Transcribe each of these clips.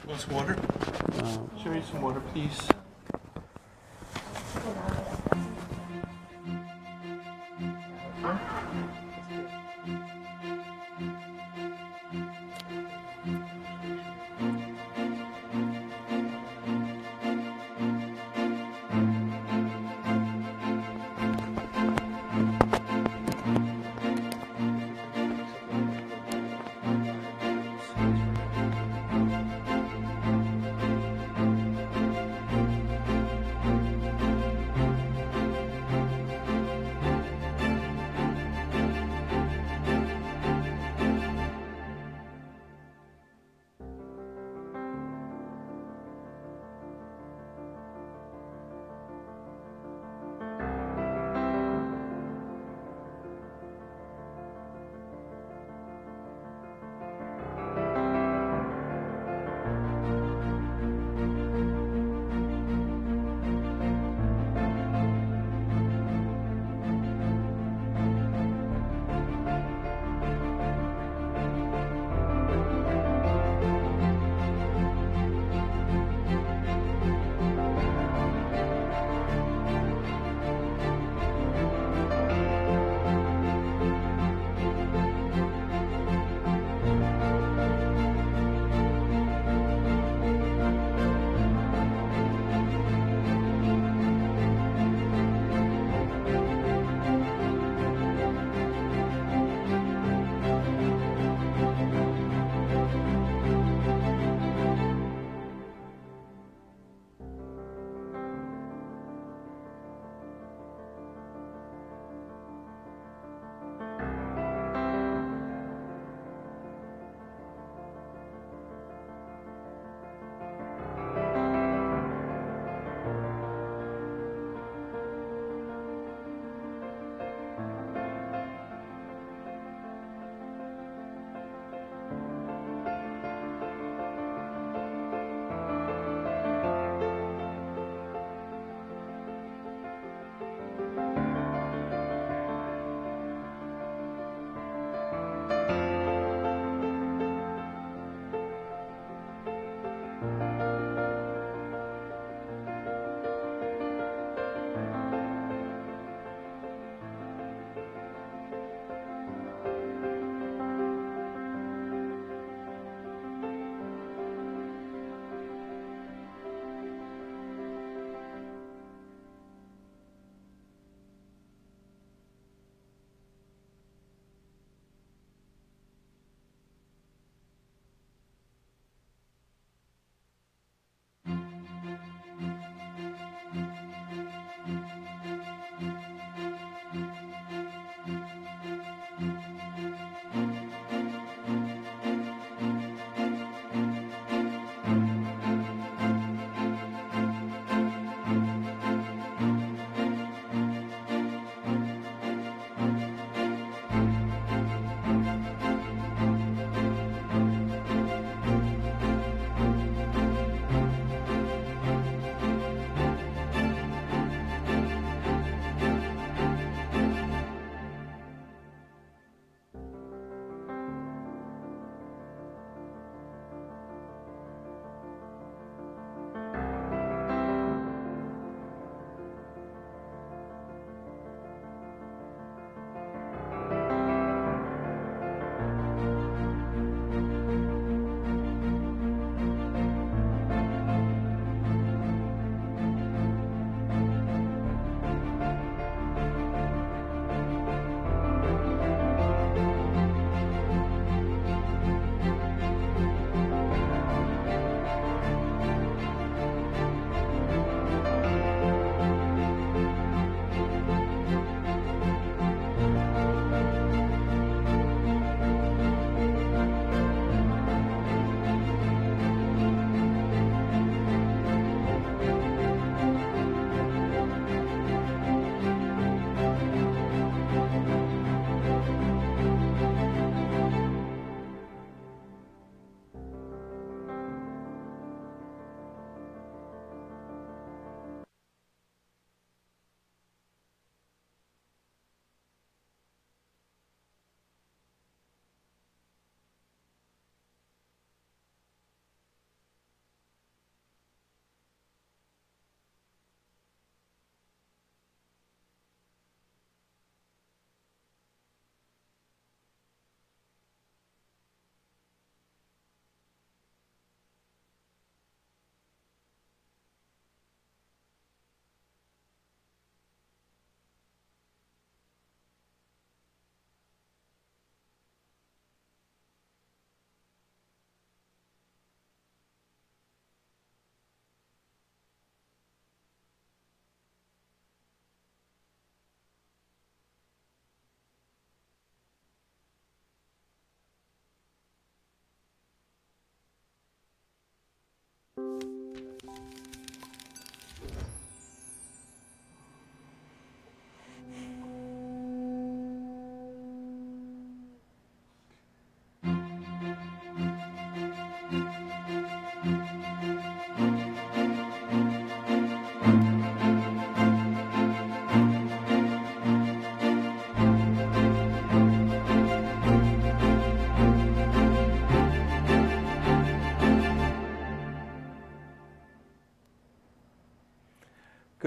Want some water? Show me some water, please.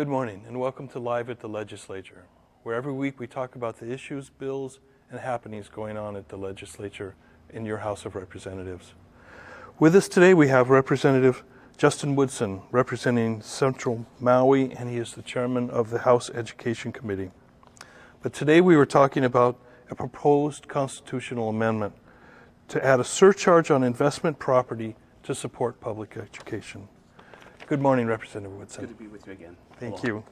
Good morning and welcome to Live at the Legislature, where every week we talk about the issues, bills, and happenings going on at the legislature in your House of Representatives. With us today we have Representative Justin Woodson, representing Central Maui, and he is the chairman of the House Education Committee. But today we were talking about a proposed constitutional amendment to add a surcharge on investment property to support public education. Good morning, Representative Woodson. Good to be with you again. Thank you.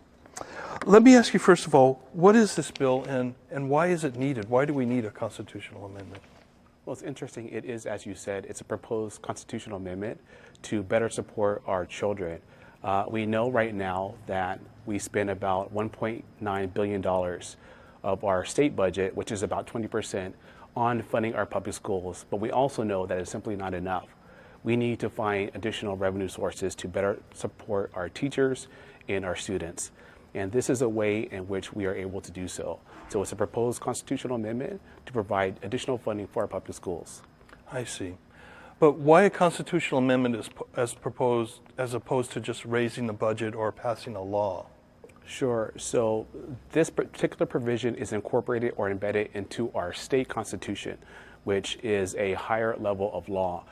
Let me ask you first of all, what is this bill and why is it needed? Why do we need a constitutional amendment? Well, it's interesting. It is, as you said, it's a proposed constitutional amendment to better support our children. We know right now that we spend about $1.9 billion of our state budget, which is about 20%, on funding our public schools. But we also know that it's simply not enough. We need to find additional revenue sources to better support our teachers and our students. And this is a way in which we are able to do so. So it's a proposed constitutional amendment to provide additional funding for our public schools. I see. But why a constitutional amendment as proposed, as opposed to just raising the budget or passing a law? Sure. So this particular provision is incorporated or embedded into our state constitution, which is a higher level of law.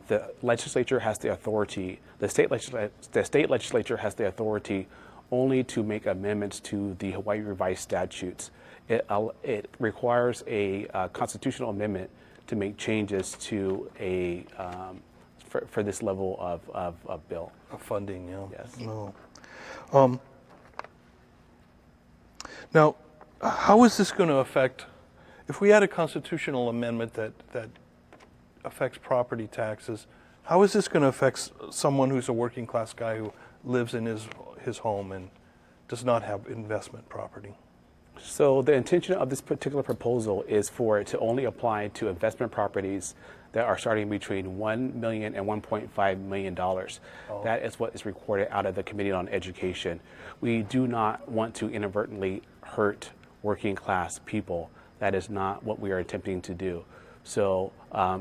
The legislature has the authority, the state legislature has the authority only to make amendments to the Hawaii revised statutes. It requires a constitutional amendment to make changes to a for this level of bill. Of funding, yeah. Yes. No. Now, how is this going to affect, if we had a constitutional amendment that affects property taxes, how is this going to affect someone who's a working class guy who lives in his home and does not have investment property? So the intention of this particular proposal is for it to only apply to investment properties that are starting between $1 million and $1.5 million. Oh. That is what is recorded out of the Committee on Education. We do not want to inadvertently hurt working class people. That is not what we are attempting to do. So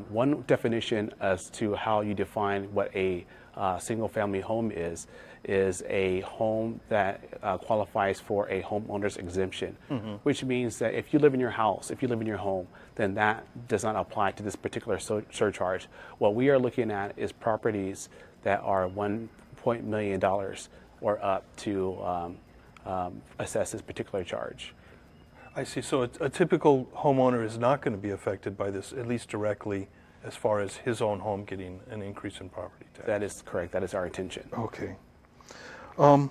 one definition as to how you define what a single-family home is a home that qualifies for a homeowner's exemption, which means that if you live in your house, if you live in your home, then that does not apply to this particular surcharge. What we are looking at is properties that are $1 million or up to assess this particular charge. I see. So a typical homeowner is not going to be affected by this, at least directly, as far as his own home getting an increase in property tax. That is correct. That is our intention. Okay. Now,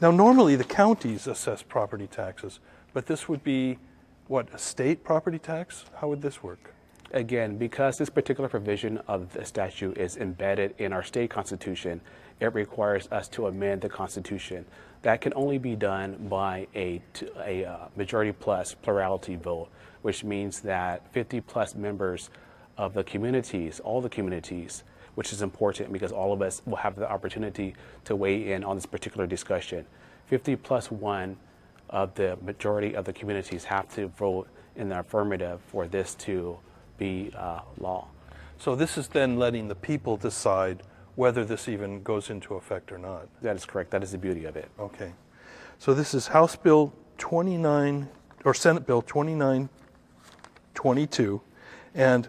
normally the counties assess property taxes, but this would be, what, a state property tax? How would this work? Again, because this particular provision of the statute is embedded in our state constitution, it requires us to amend the constitution. That can only be done by a majority plus plurality vote, which means that 50 plus members of the communities, all the communities, which is important because all of us will have the opportunity to weigh in on this particular discussion. 50 plus 1 of the majority of the communities have to vote in the affirmative for this to be law. So this is then letting the people decide whether this even goes into effect or not. That is correct. That is the beauty of it. Okay. So this is House Bill 29, or Senate Bill 2922, and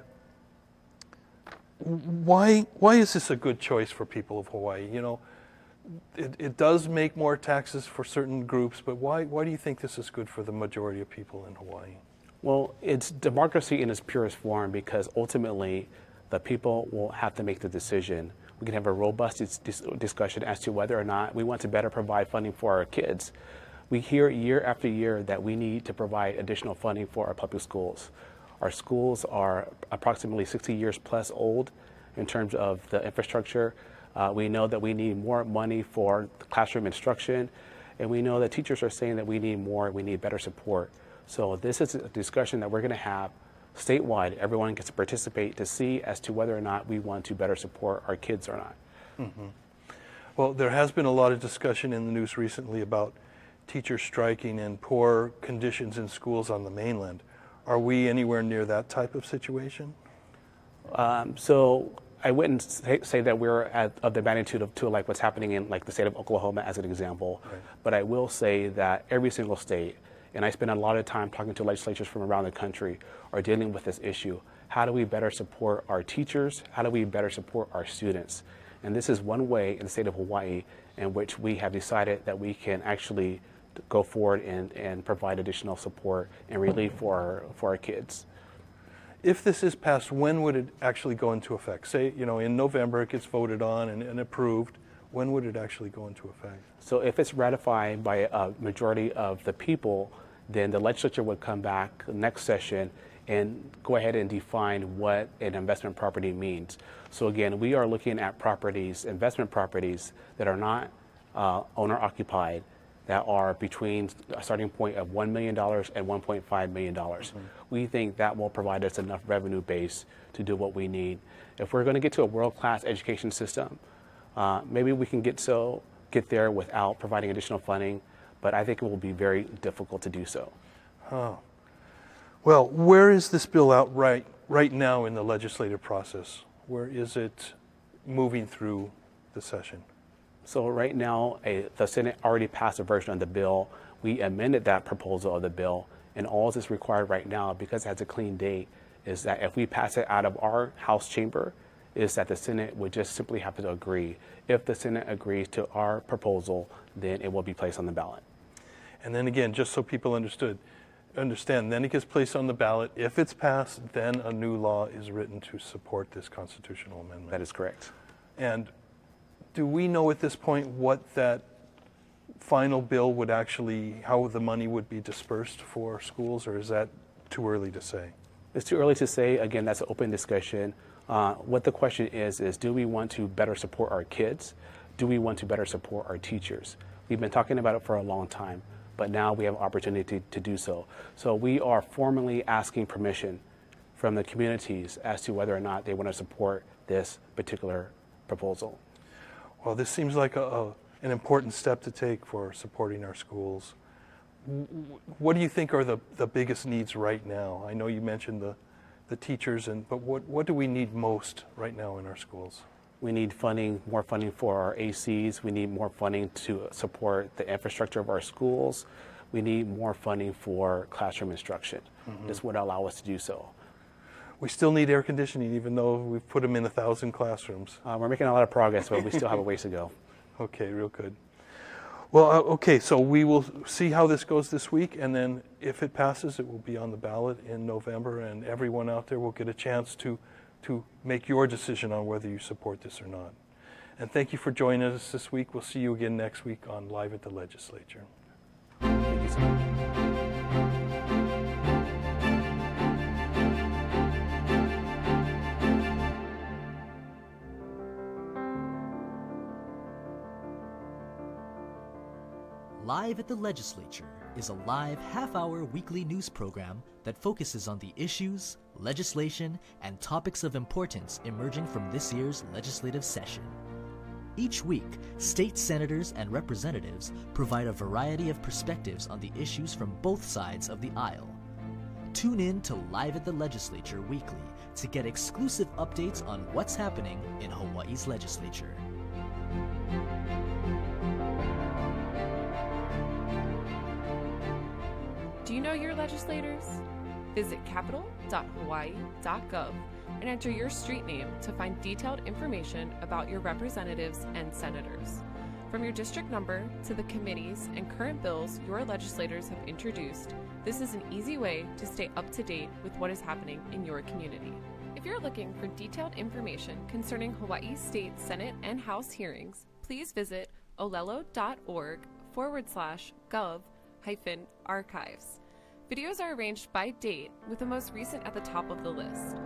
why is this a good choice for people of Hawaii? You know, it does make more taxes for certain groups, but why do you think this is good for the majority of people in Hawaii? Well, it's democracy in its purest form because ultimately the people will have to make the decision. We can have a robust discussion as to whether or not we want to better provide funding for our kids. We hear year after year that we need to provide additional funding for our public schools. Our schools are approximately 60 years plus old in terms of the infrastructure. We know that we need more money for classroom instruction, and we know that teachers are saying that we need better support. So this is a discussion that we're going to have statewide. Everyone gets to participate to see as to whether or not we want to better support our kids or not. Mm-hmm. Well, there has been a lot of discussion in the news recently about teachers striking and poor conditions in schools on the mainland. Are we anywhere near that type of situation? So I wouldn't say that we're of the magnitude to like what's happening in like the state of Oklahoma as an example, Right. but I will say that every single state, and I spend a lot of time talking to legislatures from around the country, are dealing with this issue. How do we better support our teachers? How do we better support our students? And this is one way in the state of Hawaii in which we have decided that we can actually go forward and provide additional support and relief for our kids. If this is passed, when would it actually go into effect? Say, in November it gets voted on and approved. When would it actually go into effect? So if it's ratified by a majority of the people, then the legislature would come back next session and go ahead and define what an investment property means. So again, we are looking at properties, investment properties that are not owner occupied, that are between a starting point of $1 million and $1.5 million. Mm-hmm. We think that will provide us enough revenue base to do what we need. If we're going to get to a world-class education system, maybe we can get there without providing additional funding, but I think it will be very difficult to do so. Oh. Well, where is this bill out right now in the legislative process? Where is it moving through the session? So right now, the Senate already passed a version of the bill. We amended that proposal of the bill, and all that's required right now, because it has a clean date, is that if we pass it out of our House chamber, is that the Senate would just simply have to agree. If the Senate agrees to our proposal, then it will be placed on the ballot. And then again, just so people understand, then it gets placed on the ballot. If it's passed, then a new law is written to support this constitutional amendment. That is correct. And do we know at this point what that final bill would actually, how the money would be dispersed for schools, or is that too early to say? It's too early to say. Again, that's an open discussion. What the question is do we want to better support our kids? Do we want to better support our teachers? We've been talking about it for a long time, but now we have an opportunity to do so. So we are formally asking permission from the communities as to whether or not they want to support this particular proposal. Well, this seems like an important step to take for supporting our schools. What do you think are the biggest needs right now? I know you mentioned the teachers, but what do we need most right now in our schools? We need funding, more funding for our ACs. We need more funding to support the infrastructure of our schools. We need more funding for classroom instruction. Mm-hmm. This would allow us to do so. We still need air conditioning, even though we've put them in 1,000 classrooms. We're making a lot of progress, but we still have a ways to go. Okay, real good. Well, okay, so we will see how this goes this week, and then if it passes, it will be on the ballot in November, and everyone out there will get a chance to make your decision on whether you support this or not. And thank you for joining us this week. We'll see you again next week on Live at the Legislature. Thank you so much. Live at the Legislature is a live half-hour weekly news program that focuses on the issues, legislation, and topics of importance emerging from this year's legislative session. Each week, state senators and representatives provide a variety of perspectives on the issues from both sides of the aisle. Tune in to Live at the Legislature weekly to get exclusive updates on what's happening in Hawaii's legislature. Do you know your legislators? Visit capitol.hawaii.gov and enter your street name to find detailed information about your representatives and senators. From your district number to the committees and current bills your legislators have introduced, this is an easy way to stay up to date with what is happening in your community. If you're looking for detailed information concerning Hawaii State Senate and House hearings, please visit olelo.org/gov-archives. Videos are arranged by date, with the most recent at the top of the list.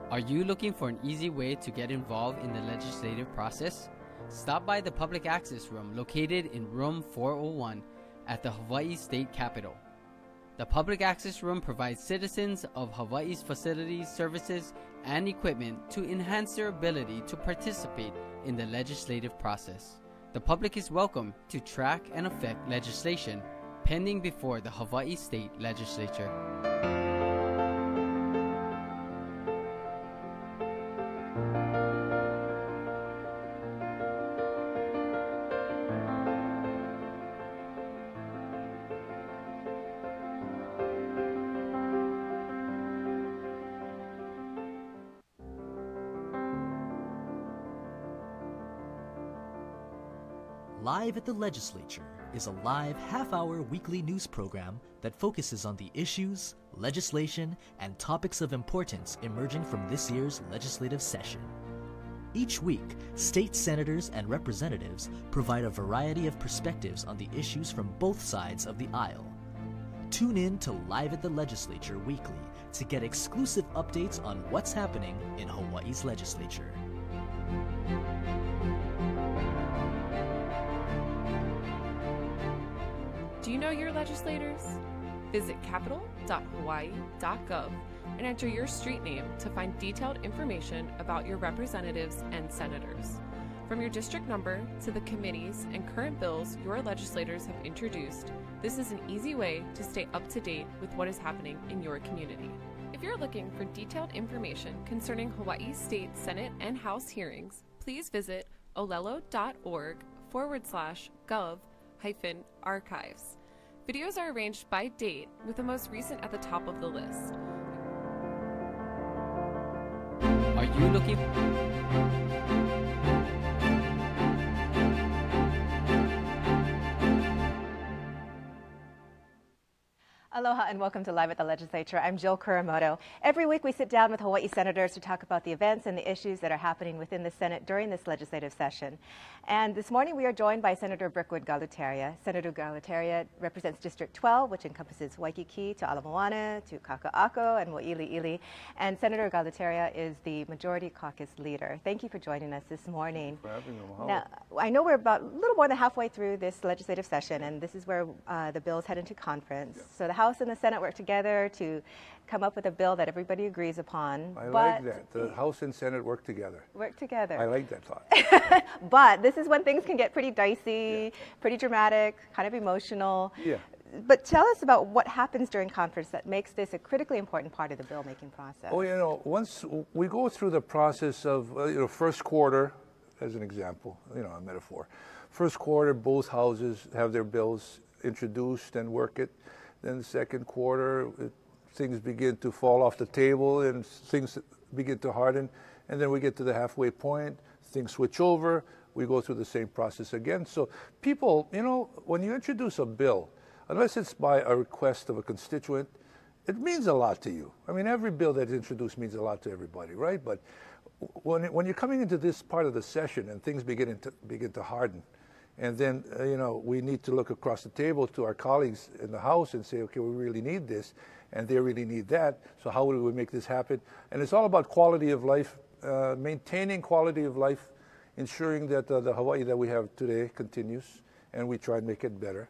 Are you looking for an easy way to get involved in the legislative process? Stop by the Public Access Room located in Room 401 at the Hawaii State Capitol. The Public Access Room provides citizens of Hawaii's facilities, services, and equipment to enhance their ability to participate in the legislative process. The public is welcome to track and affect legislation pending before the Hawaii State Legislature. Live at the Legislature is a live half-hour weekly news program that focuses on the issues, legislation, and topics of importance emerging from this year's legislative session. Each week, state senators and representatives provide a variety of perspectives on the issues from both sides of the aisle. Tune in to Live at the Legislature weekly to get exclusive updates on what's happening in Hawaii's legislature. Do you know your legislators? Visit capital.hawaii.gov and enter your street name to find detailed information about your representatives and senators. From your district number to the committees and current bills your legislators have introduced, this is an easy way to stay up to date with what is happening in your community. If you're looking for detailed information concerning Hawaii State Senate and House hearings, please visit olelo.org/gov-archives. Videos are arranged by date, with the most recent at the top of the list. Are you looking? Aloha and welcome to Live at the Legislature. I'm Jill Kuramoto. Every week we sit down with Hawaii senators to talk about the events and the issues that are happening within the Senate during this legislative session. And this morning we are joined by Senator Brickwood Galutaria. Senator Galutaria represents District 12, which encompasses Waikiki to Ala Moana to Kaka'ako and Mo'iliili. And Senator Galutaria is the Majority Caucus leader. Thank you for joining us this morning. For having me. Now, I know we're about a little more than halfway through this legislative session, and this is where the bills head into conference. Yeah. So the House and the Senate work together to come up with a bill that everybody agrees upon. I like that. The House and Senate work together. Work together. I like that thought. But this is when things can get pretty dicey, pretty dramatic, kind of emotional. Yeah. But tell us about what happens during conference that makes this a critically important part of the bill-making process. Oh, you know, once we go through the process of, first quarter, as an example, a metaphor. First quarter, both houses have their bills introduced and work it. Then the second quarter, things begin to fall off the table and things begin to harden. And then we get to the halfway point, things switch over, we go through the same process again. So people, when you introduce a bill, unless it's by a request of a constituent, it means a lot to you. I mean, every bill that's introduced means a lot to everybody, right? But when you're coming into this part of the session and things begin to harden, and then, we need to look across the table to our colleagues in the House and say, okay, we really need this, and they really need that, so how do we make this happen? And it's all about quality of life, maintaining quality of life, ensuring that the Hawaii that we have today continues, and we try and make it better.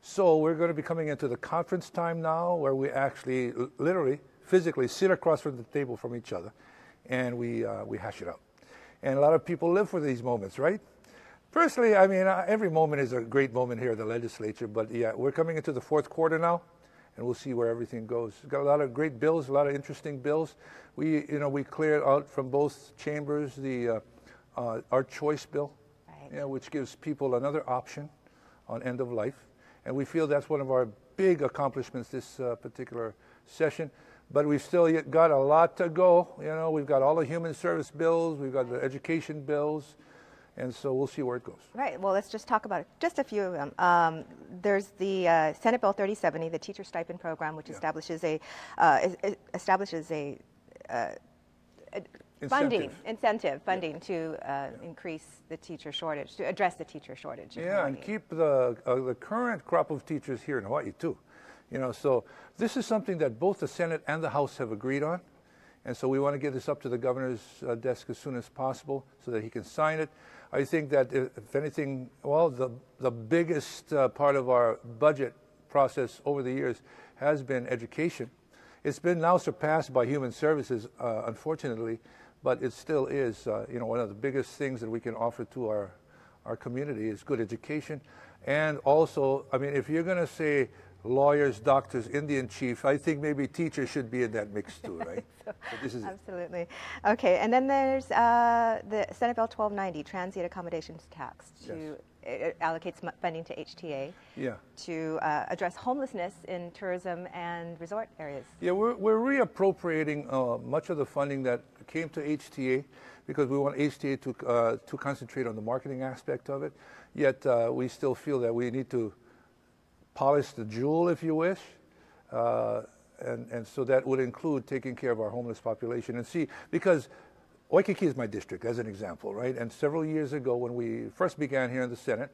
So we're going to be coming into the conference time now, where we actually, literally, physically sit across from the table from each other, and we hash it out. And a lot of people live for these moments, right? Personally, I mean, every moment is a great moment here at the legislature, but yeah, we're coming into the fourth quarter now, and we'll see where everything goes. We've got a lot of great bills, a lot of interesting bills. We cleared out from both chambers the our choice bill, right, which gives people another option on end of life, and we feel that's one of our big accomplishments this particular session. But we've still got a lot to go. We've got all the human service bills, we've got the education bills. And so we'll see where it goes. Right. Well, let's just talk about just a few of them. There's the Senate Bill 3070, the teacher stipend program, which establishes a incentive funding to increase the teacher shortage, to address the teacher shortage. Yeah, and keep the current crop of teachers here in Hawaii too. So this is something that both the Senate and the House have agreed on. And so we want to get this up to the governor's desk as soon as possible so that he can sign it. I think that if anything, well, the biggest part of our budget process over the years has been education. It's been now surpassed by human services, unfortunately, but it still is, one of the biggest things that we can offer to our community is good education. And also, I mean, if you're going to say lawyers, doctors, Indian chief, I think maybe teachers should be in that mix too, right? So this is absolutely. It. Okay, and then there's the Senate Bill 1290, transient accommodations tax, to it allocates funding to HTA to address homelessness in tourism and resort areas. Yeah, we're reappropriating much of the funding that came to HTA because we want HTA to concentrate on the marketing aspect of it. Yet we still feel that we need to polish the jewel, if you wish. And so that would include taking care of our homeless population. And see, because Waikiki is my district, as an example, right? And several years ago, when we first began here in the Senate,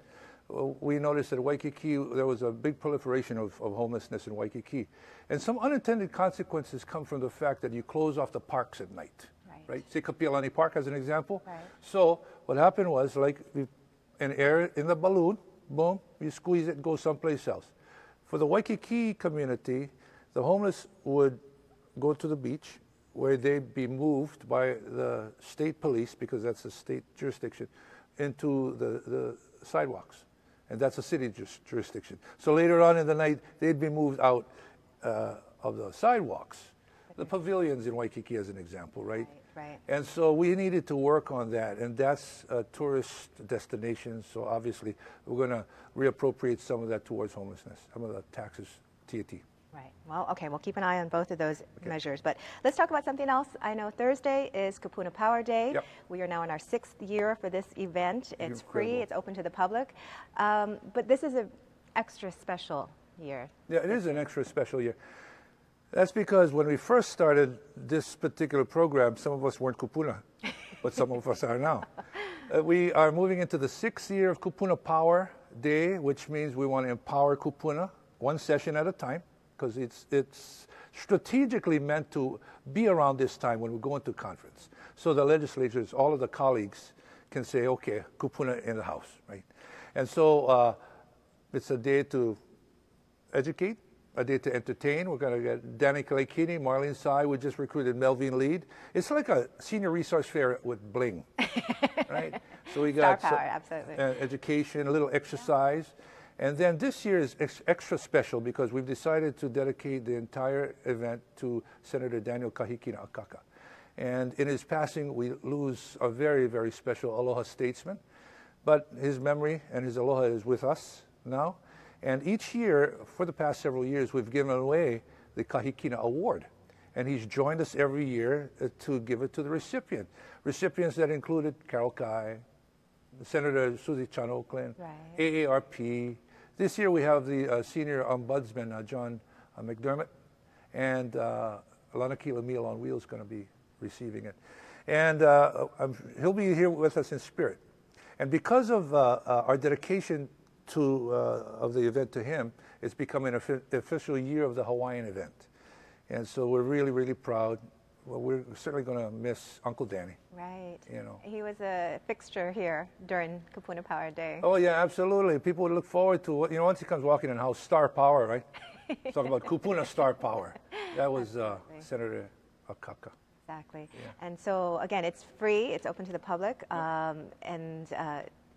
we noticed that Waikiki, there was a big proliferation of homelessness in Waikiki. And some unintended consequences come from the fact that you close off the parks at night, right? Say Kapiolani Park as an example. Right. So what happened was, like, an air in the balloon, boom, you squeeze it and go someplace else. For the Waikiki community, the homeless would go to the beach where they'd be moved by the state police, because that's a state jurisdiction, into the sidewalks. And that's a city jurisdiction. So later on in the night, they'd be moved out of the sidewalks. The pavilions in Waikiki as an example, right? Right. And so we needed to work on that. And that's a tourist destination. So obviously, we're going to reappropriate some of that towards homelessness, some of the taxes, TAT. Right. Well, okay, we'll keep an eye on both of those measures. But let's talk about something else. I know Thursday is Kupuna Power Day. Yep. We are now in our 6th year for this event. It's free. Incredible. It's open to the public. But this is an extra special year. Yeah, it is an extra special year. That's because when we first started this particular program, some of us weren't Kupuna, but some of us are now. We are moving into the 6th year of Kupuna Power Day, which means we want to empower Kupuna one session at a time, because it's strategically meant to be around this time when we go into conference. So the legislators, all of the colleagues can say, okay, Kupuna in the house, right? And so it's a day to educate, a day to entertain. We're going to get Danny Kalekini, Marlene Sai. We just recruited Melvin Lead. It's like a senior resource fair with bling, right? So we got Star power, absolutely. Education, a little exercise. And then this year is extra special because we've decided to dedicate the entire event to Senator Daniel Kahikina Akaka. And in his passing, we lose a very, very special Aloha statesman. But his memory and his aloha is with us now. And each year, for the past several years, we've given away the Kahikina Award. And he's joined us every year to give it to the recipient. Recipients that included Carol Kai, Senator Susie Chan Oakland, AARP. This year we have the senior ombudsman, John McDermott, and Lanakila Meal on Wheels going to be receiving it. And he'll be here with us in spirit. And because of our dedication of the event to him, it's becoming an official year of the Hawaiian event. And so we're really, really proud. Well, we're certainly going to miss Uncle Danny. Right. You know. He was a fixture here during Kupuna Power Day. Oh, yeah, absolutely. People would look forward to, once he comes walking in the house, star power, right? Talk about Kupuna star power. That was Senator Akaka. Exactly. Yeah. And so, again, it's free. It's open to the public. And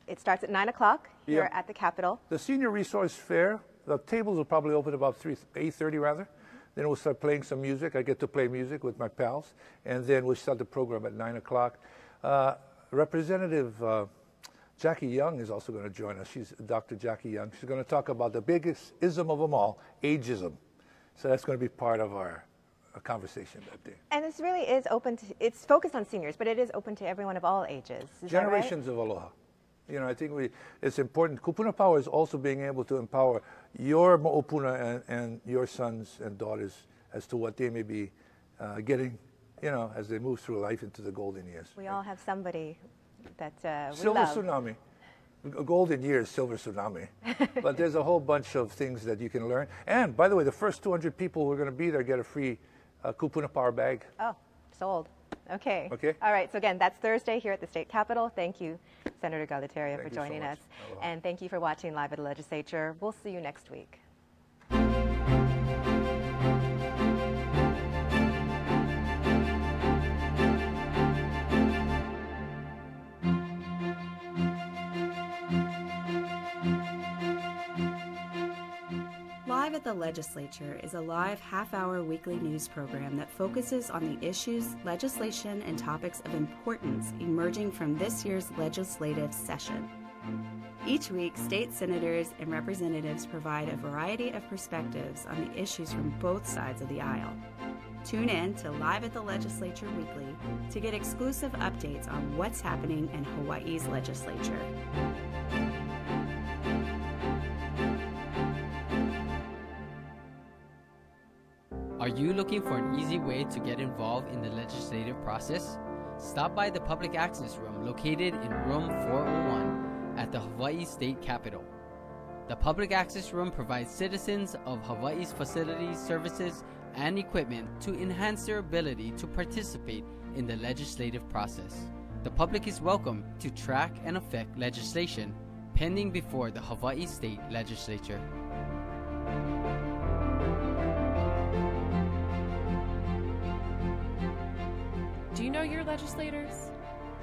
it starts at 9 o'clock here at the Capitol. The Senior Resource Fair, the tables will probably open about 8:30 rather. Then we'll start playing some music. I get to play music with my pals. And then we'll start the program at 9 o'clock. Representative Jackie Young is also going to join us. She's Dr. Jackie Young. She's going to talk about the biggest ism of them all, ageism. So that's going to be part of our conversation that day. And this really is open to, it's focused on seniors, but it is open to everyone of all ages. Is Generations of aloha. I think it's important. Kupuna Power is also being able to empower your mo'opuna and your sons and daughters as to what they may be getting, as they move through life into the golden years. We all have somebody that we Silver love. tsunami. Golden years, silver tsunami. But there's a whole bunch of things that you can learn. And by the way, the first 200 people who are going to be there get a free Kupuna Power bag. Oh, sold. Okay. Okay. All right. So again, that's Thursday here at the State Capitol. Thank you, Senator Galataria, for joining us. And thank you for watching Live at the Legislature. We'll see you next week. Live at the Legislature is a live half-hour weekly news program that focuses on the issues, legislation, and topics of importance emerging from this year's legislative session. Each week, state senators and representatives provide a variety of perspectives on the issues from both sides of the aisle. Tune in to Live at the Legislature Weekly to get exclusive updates on what's happening in Hawaii's legislature. Are you looking for an easy way to get involved in the legislative process? Stop by the Public Access Room located in room 401 at the Hawaii State Capitol. The Public Access Room provides citizens of Hawaii's facilities, services, and equipment to enhance their ability to participate in the legislative process. The public is welcome to track and affect legislation pending before the Hawaii State Legislature. Do you know your legislators?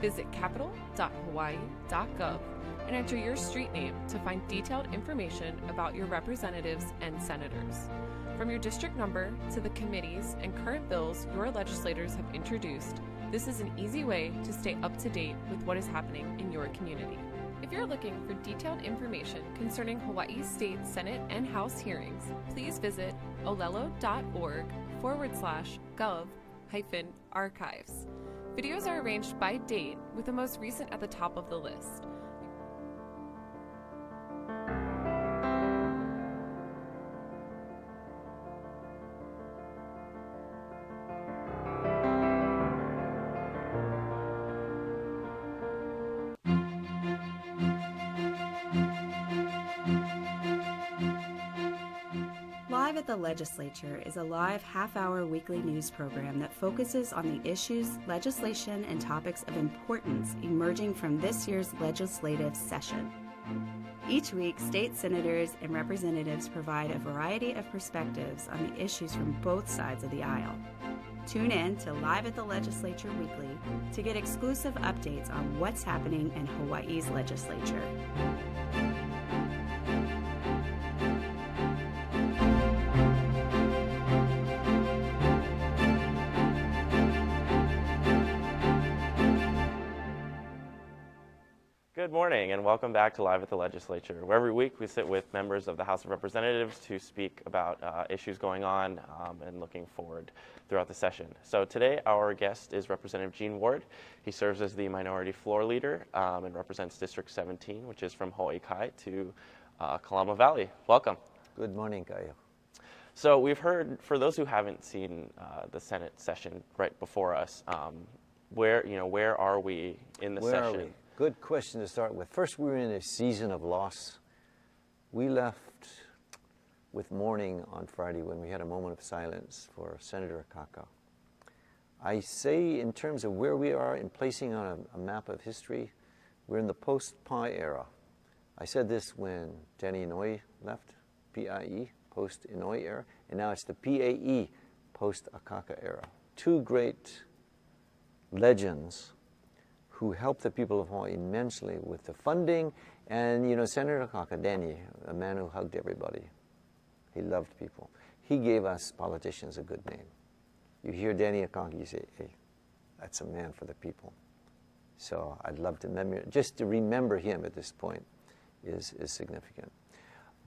Visit capitol.hawaii.gov and enter your street name to find detailed information about your representatives and senators. From your district number to the committees and current bills your legislators have introduced, this is an easy way to stay up to date with what is happening in your community. If you're looking for detailed information concerning Hawaii State Senate and House hearings, please visit olelo.org/gov-archives. Videos are arranged by date, with the most recent at the top of the list. Live at the Legislature is a live half-hour weekly news program that focuses on the issues, legislation, and topics of importance emerging from this year's legislative session. Each week, state senators and representatives provide a variety of perspectives on the issues from both sides of the aisle. Tune in to Live at the Legislature Weekly to get exclusive updates on what's happening in Hawaii's legislature. Good morning and welcome back to Live at the Legislature, where every week we sit with members of the House of Representatives to speak about issues going on and looking forward throughout the session. So today our guest is Representative Gene Ward. He serves as the Minority Floor Leader and represents District 17, which is from Hawaii Kai to Kalama Valley. Welcome. Good morning, Kaio. So we've heard, for those who haven't seen the Senate session right before us, where are we in the session? Where are we? Good question to start with. First, we were in a season of loss. We left with mourning on Friday when we had a moment of silence for Senator Arakawa. I say in terms of where we are in placing on a map of history, we're in the post-PIE era. I said this when Danny Inouye left, PIE, post-Inouye era, and now it's the PAE, post-Akaka era. Two great legends who helped the people of Hawaii immensely with the funding. And, Senator Akaka, Danny, a man who hugged everybody. He loved people. He gave us politicians a good name. You hear Danny Akaka, you say, hey, that's a man for the people. So I'd love to just to remember him at this point is significant.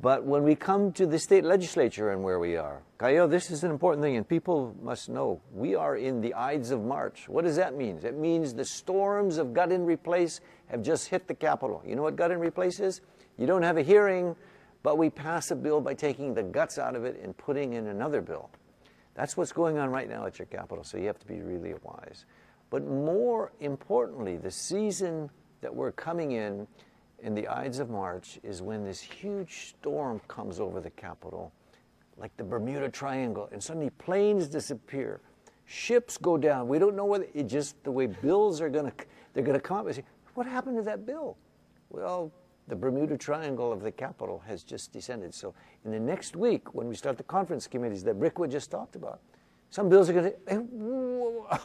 But when we come to the state legislature and where we are, Kaio, this is an important thing, and people must know. We are in the Ides of March. What does that mean? It means the storms of gut and replace have just hit the Capitol. You know what gut and replace is? You don't have a hearing, but we pass a bill by taking the guts out of it and putting in another bill. That's what's going on right now at your Capitol, so you have to be really wise. But more importantly, the season that we're coming in the Ides of March is when this huge storm comes over the Capitol, like the Bermuda Triangle, and suddenly planes disappear, ships go down. We don't know whether it just the way bills are they're gonna come up and say, what happened to that bill? Well, the Bermuda Triangle of the Capitol has just descended. So in the next week, when we start the conference committees that Rickwood just talked about, some bills are gonna say,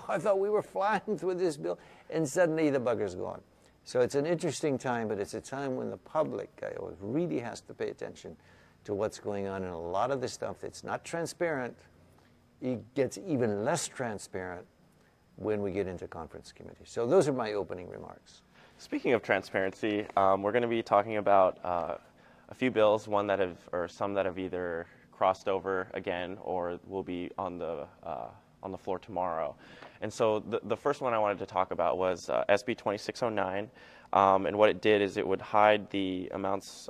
I thought we were flying through this bill, and suddenly the bugger's gone. So it's an interesting time, but it's a time when the public really has to pay attention to what's going on. And a lot of the stuff that's not transparent, it gets even less transparent when we get into conference committees. So those are my opening remarks. Speaking of transparency, we're going to be talking about a few bills, some that have either crossed over again or will be on the floor tomorrow. And so the first one I wanted to talk about was SB 2609, and what it did is it would hide the amounts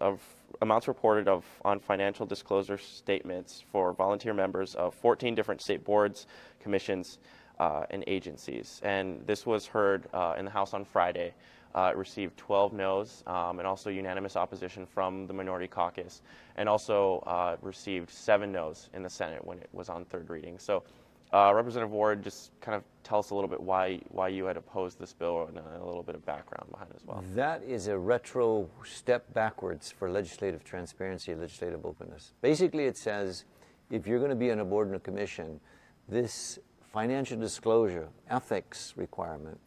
reported on financial disclosure statements for volunteer members of 14 different state boards, commissions, and agencies. And this was heard in the House on Friday. It received 12 noes and also unanimous opposition from the minority caucus, and also received 7 noes in the Senate when it was on third reading. So Representative Ward, just kind of tell us a little bit why you had opposed this bill and a little bit of background behind it as well. That is a retro step backwards for legislative transparency and legislative openness. Basically, it says if you're going to be on a board and a commission, this financial disclosure ethics requirement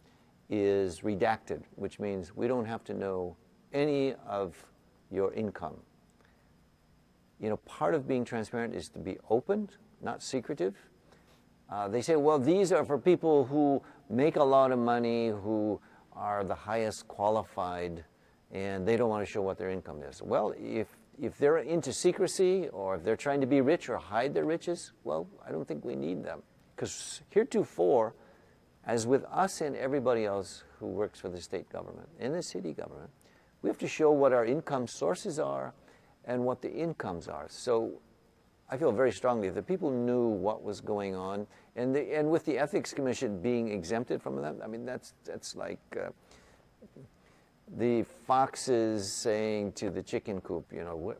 is redacted, which means we don't have to know any of your income. You know, part of being transparent is to be open, not secretive. They say, well, these are for people who make a lot of money, who are the highest qualified, and they don't want to show what their income is. Well, if they're into secrecy, or if they're trying to be rich or hide their riches, well, I don't think we need them. Because heretofore, as with us and everybody else who works for the state government and the city government, we have to show what our income sources are and what the incomes are. So I feel very strongly that people knew what was going on, and with the Ethics Commission being exempted from that, I mean, that's like the foxes saying to the chicken coop, you know,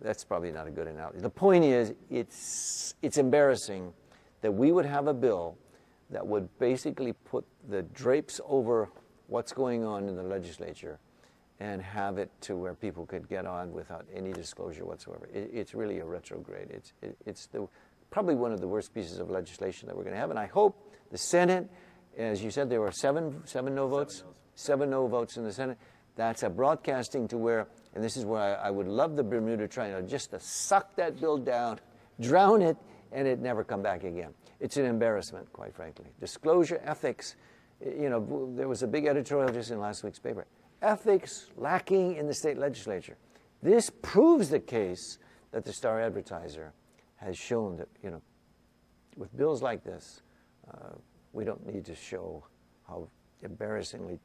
that's probably not a good analogy. The point is, it's embarrassing that we would have a bill that would basically put the drapes over what's going on in the legislature and have it to where people could get on without any disclosure whatsoever. It's really a retrograde. It's probably one of the worst pieces of legislation that we're going to have. And I hope the Senate, as you said, there were seven no votes? 7 no votes in the Senate. That's a broadcasting to where, and this is where I would love the Bermuda Triangle, just to suck that bill down, drown it, and it never come back again. It's an embarrassment, quite frankly. Disclosure, ethics, you know, there was a big editorial just in last week's paper. Ethics lacking in the state legislature. This proves the case that the Star Advertiser has shown that, you know, with bills like this, we don't need to show how embarrassingly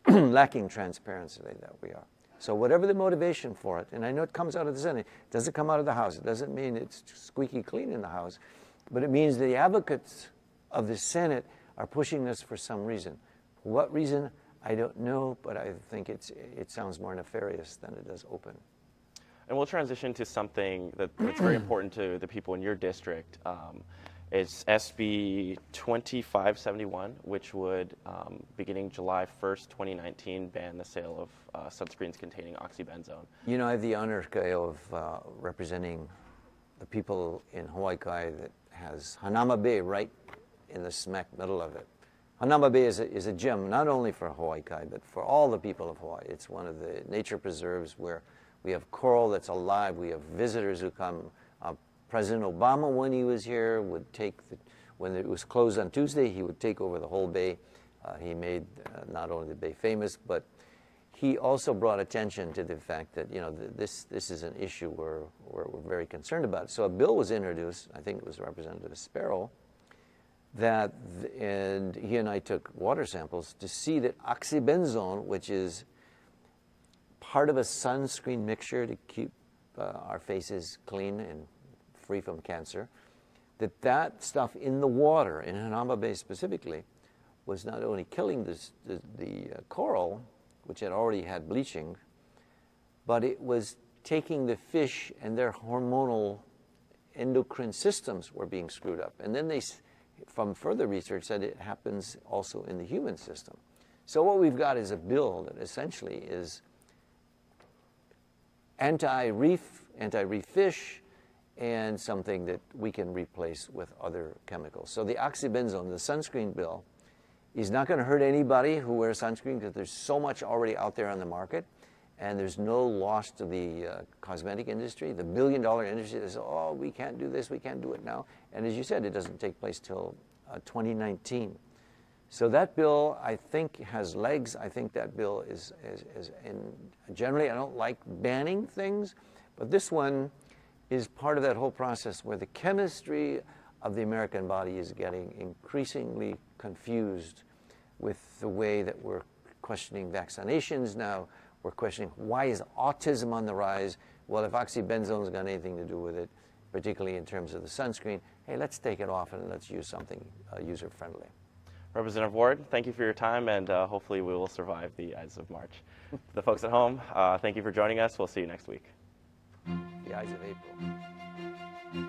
lacking transparency that we are. So whatever the motivation for it, and I know it comes out of the Senate, it doesn't come out of the House. It doesn't mean it's squeaky clean in the House, but it means the advocates of the Senate are pushing this for some reason. For what reason, I don't know, but I think it sounds more nefarious than it does open. And we'll transition to something that's very important to the people in your district. It's SB 2571, which would, beginning July 1st, 2019, ban the sale of sunscreens containing oxybenzone. You know, I have the honor, Kayo, of representing the people in Hawaii Kai that has Hanauma Bay right in the smack middle of it. Hanauma Bay is a gem, not only for Hawaii Kai, but for all the people of Hawaii. It's one of the nature preserves where we have coral that's alive. We have visitors who come. President Obama, when he was here, would take, when it was closed on Tuesday, he would take over the whole bay. He made not only the bay famous, but he also brought attention to the fact that, you know, this is an issue we're very concerned about. So a bill was introduced, I think it was Representative Sparrow, and he and I took water samples to see that oxybenzone, which is part of a sunscreen mixture to keep our faces clean and free from cancer, that stuff in the water, in Hanauma Bay specifically, was not only killing the coral, which had already had bleaching, but it was taking the fish and their hormonal endocrine systems were being screwed up. And then they, from further research, said it happens also in the human system. So what we've got is a bill that essentially is anti-reef fish, and something that we can replace with other chemicals. So the oxybenzone, the sunscreen bill, is not going to hurt anybody who wears sunscreen because there's so much already out there on the market, and there's no loss to the cosmetic industry, the billion-dollar industry that says, oh, we can't do this, we can't do it now. And as you said, it doesn't take place till 2019. So that bill, I think, has legs. I think that bill is generally, I don't like banning things, but this one is part of that whole process where the chemistry of the American body is getting increasingly confused with the way that we're questioning vaccinations now. We're questioning, why is autism on the rise? Well, if oxybenzone's got anything to do with it, particularly in terms of the sunscreen, hey, let's take it off and let's use something user-friendly. Representative Ward, thank you for your time, and hopefully we will survive the Ides of March. The folks at home, thank you for joining us. We'll see you next week. The Ides of April.